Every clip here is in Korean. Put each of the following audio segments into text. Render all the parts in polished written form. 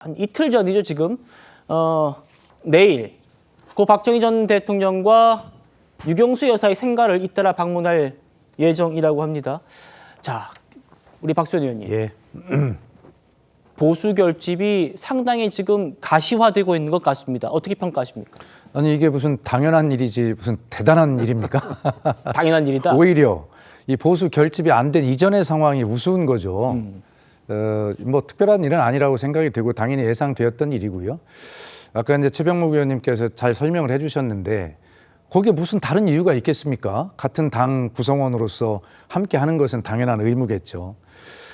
한 이틀 전이죠, 지금. 내일 고 박정희 전 대통령과 유경수 여사의 생가를 잇따라 방문할 예정이라고 합니다. 자, 우리 박수현 의원님. 예. 보수 결집이 상당히 지금 가시화되고 있는 것 같습니다. 어떻게 평가하십니까? 아니 이게 무슨 당연한 일이지 무슨 대단한 일입니까? 당연한 일이다. 오히려 이 보수 결집이 안 된 이전의 상황이 우스운 거죠. 뭐 특별한 일은 아니라고 생각이 되고 당연히 예상되었던 일이고요. 아까 이제 최병목 의원님께서 잘 설명을 해주셨는데 거기에 무슨 다른 이유가 있겠습니까? 같은 당 구성원으로서 함께 하는 것은 당연한 의무겠죠.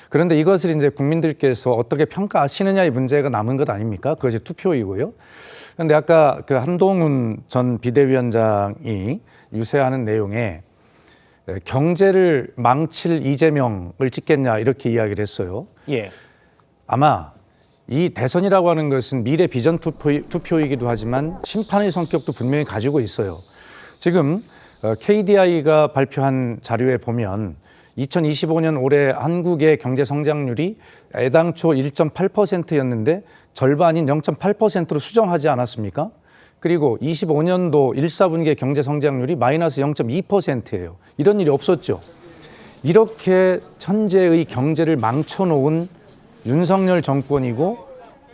그런데 이것을 이제 국민들께서 어떻게 평가하시느냐의 문제가 남은 것 아닙니까? 그것이 투표이고요. 그런데 아까 그 한동훈 전 비대위원장이 유세하는 내용에 경제를 망칠 이재명을 찍겠냐 이렇게 이야기를 했어요. 예. 아마 이 대선이라고 하는 것은 미래 비전 투표이기도 하지만 심판의 성격도 분명히 가지고 있어요. 지금 KDI가 발표한 자료에 보면 2025년 올해 한국의 경제 성장률이 애당초 1.8%였는데 절반인 0.8%로 수정하지 않았습니까? 그리고 25년도 1, 4분기의 경제 성장률이 마이너스 0.2%예요. 이런 일이 없었죠. 이렇게 현재의 경제를 망쳐놓은 윤석열 정권이고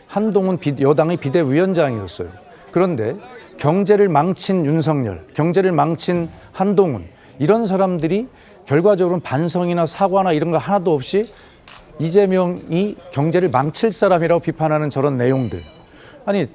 한동훈 여당의 비대위원장이었어요. 그런데 경제를 망친 윤석열, 경제를 망친 한동훈 이런 사람들이 결과적으로는 반성이나 사과나 이런 거 하나도 없이 이재명이 경제를 망칠 사람이라고 비판하는 저런 내용들. 아니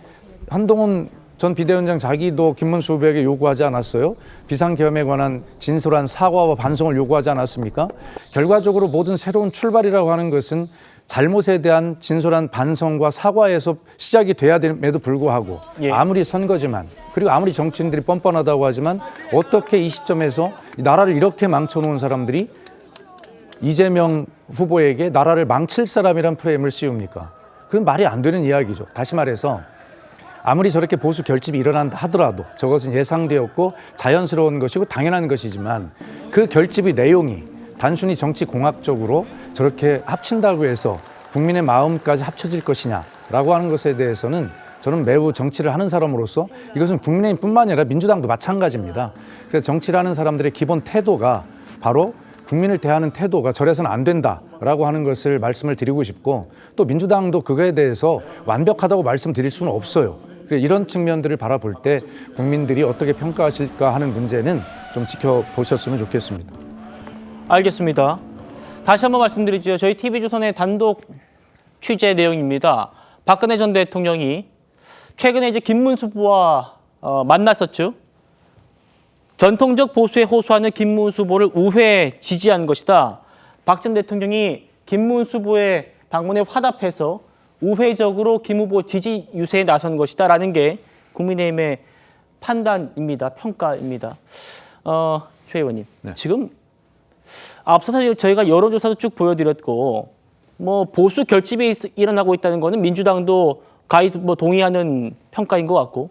한동훈 전 비대위원장 자기도 김문수 후보에게 요구하지 않았어요? 비상계엄에 관한 진솔한 사과와 반성을 요구하지 않았습니까? 결과적으로 모든 새로운 출발이라고 하는 것은 잘못에 대한 진솔한 반성과 사과에서 시작이 돼야 됨에도 불구하고 예. 아무리 선거지만 그리고 아무리 정치인들이 뻔뻔하다고 하지만 어떻게 이 시점에서 이 나라를 이렇게 망쳐놓은 사람들이 이재명 후보에게 나라를 망칠 사람이란 프레임을 씌웁니까? 그건 말이 안 되는 이야기죠. 다시 말해서 아무리 저렇게 보수 결집이 일어난다 하더라도 저것은 예상되었고 자연스러운 것이고 당연한 것이지만 그 결집의 내용이 단순히 정치 공학적으로 저렇게 합친다고 해서 국민의 마음까지 합쳐질 것이냐라고 하는 것에 대해서는 저는 매우 정치를 하는 사람으로서 이것은 국민의힘뿐만 아니라 민주당도 마찬가지입니다. 그래서 정치를 하는 사람들의 기본 태도가 바로 국민을 대하는 태도가 저래서는 안 된다라고 하는 것을 말씀을 드리고 싶고 또 민주당도 그거에 대해서 완벽하다고 말씀드릴 수는 없어요. 이런 측면들을 바라볼 때 국민들이 어떻게 평가하실까 하는 문제는 좀 지켜보셨으면 좋겠습니다. 알겠습니다. 다시 한번 말씀드리죠. 저희 TV조선의 단독 취재 내용입니다. 박근혜 전 대통령이 최근에 이제 김문수 후보와 만났었죠. 전통적 보수에 호소하는 김문수 후보를 우회 지지한 것이다. 박 전 대통령이 김문수 후보의 방문에 화답해서 우회적으로 김 후보 지지 유세에 나선 것이다라는 게 국민의힘의 판단입니다. 평가입니다. 최 의원님, 네. 지금 앞서서 저희가 여론조사도 쭉 보여드렸고 뭐 보수 결집이 일어나고 있다는 거는 민주당도 가히 뭐 동의하는 평가인 것 같고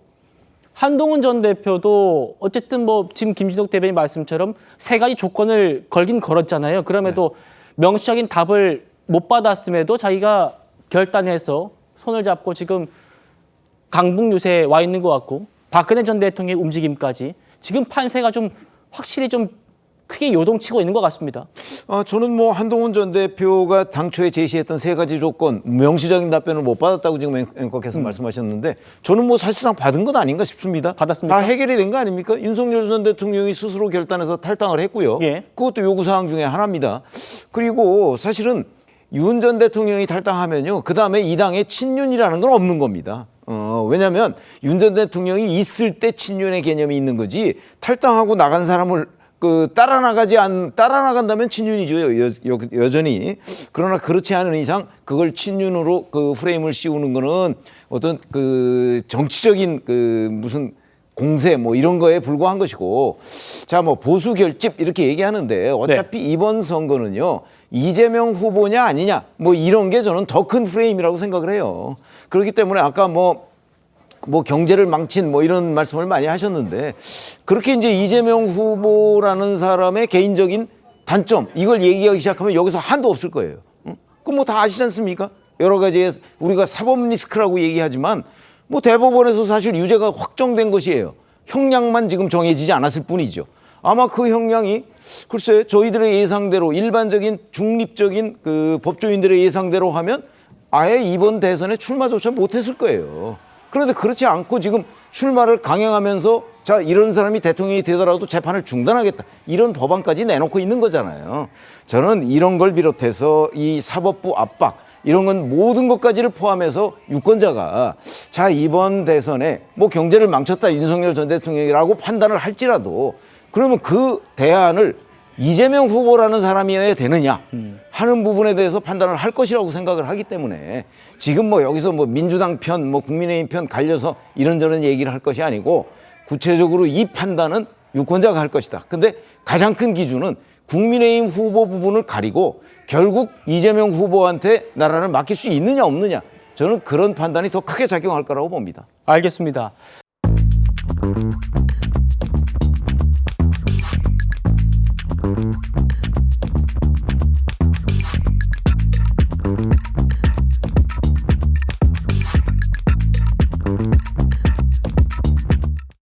한동훈 전 대표도 어쨌든 뭐 지금 김진욱 대변인 말씀처럼 세 가지 조건을 걸긴 걸었잖아요. 그럼에도 명시적인 답을 못 받았음에도 자기가 결단해서 손을 잡고 지금 강북 유세에 와 있는 것 같고 박근혜 전 대통령의 움직임까지 지금 판세가 좀 확실히 좀 크게 요동치고 있는 것 같습니다. 저는 뭐 한동훈 전 대표가 당초에 제시했던 세 가지 조건 명시적인 답변을 못 받았다고 지금 앵커께서 말씀하셨는데 저는 뭐 사실상 받은 것 아닌가 싶습니다. 받았습니까? 다 해결이 된 거 아닙니까? 윤석열 전 대통령이 스스로 결단해서 탈당을 했고요. 예. 그것도 요구사항 중에 하나입니다. 그리고 사실은 윤 전 대통령이 탈당하면요. 그다음에 이 당에 친윤이라는 건 없는 겁니다. 왜냐하면 윤 전 대통령이 있을 때 친윤의 개념이 있는 거지 탈당하고 나간 사람을 따라 나간다면 친윤이죠, 여전히. 그러나 그렇지 않은 이상 그걸 친윤으로 프레임을 씌우는 거는 어떤 정치적인 무슨 공세 뭐 이런 거에 불과한 것이고 자, 뭐 보수 결집 이렇게 얘기하는데 어차피 이번 선거는요, 이재명 후보냐 아니냐 뭐 이런 게 저는 더 큰 프레임이라고 생각을 해요. 그렇기 때문에 아까 뭐 경제를 망친 뭐 이런 말씀을 많이 하셨는데 그렇게 이제 이재명 후보라는 사람의 개인적인 단점 이걸 얘기하기 시작하면 여기서 한도 없을 거예요. 그럼 뭐 다 아시지 않습니까? 여러 가지의 우리가 사법 리스크라고 얘기하지만 뭐 대법원에서 사실 유죄가 확정된 것이에요. 형량만 지금 정해지지 않았을 뿐이죠. 아마 그 형량이 글쎄 저희들의 예상대로 일반적인 중립적인 그 법조인들의 예상대로 하면 아예 이번 대선에 출마조차 못했을 거예요. 그런데 그렇지 않고 지금 출마를 강행하면서 자 이런 사람이 대통령이 되더라도 재판을 중단하겠다 이런 법안까지 내놓고 있는 거잖아요. 저는 이런 걸 비롯해서 이 사법부 압박 이런 건 모든 것까지를 포함해서 유권자가 자 이번 대선에 뭐 경제를 망쳤다 윤석열 전 대통령이라고 판단을 할지라도 그러면 그 대안을 이재명 후보라는 사람이어야 되느냐 하는 부분에 대해서 판단을 할 것이라고 생각을 하기 때문에 지금 뭐 여기서 뭐 민주당 편, 뭐 국민의힘 편 갈려서 이런저런 얘기를 할 것이 아니고 구체적으로 이 판단은 유권자가 할 것이다. 근데 가장 큰 기준은 국민의힘 후보 부분을 가리고 결국 이재명 후보한테 나라를 맡길 수 있느냐 없느냐 저는 그런 판단이 더 크게 작용할 거라고 봅니다. 알겠습니다.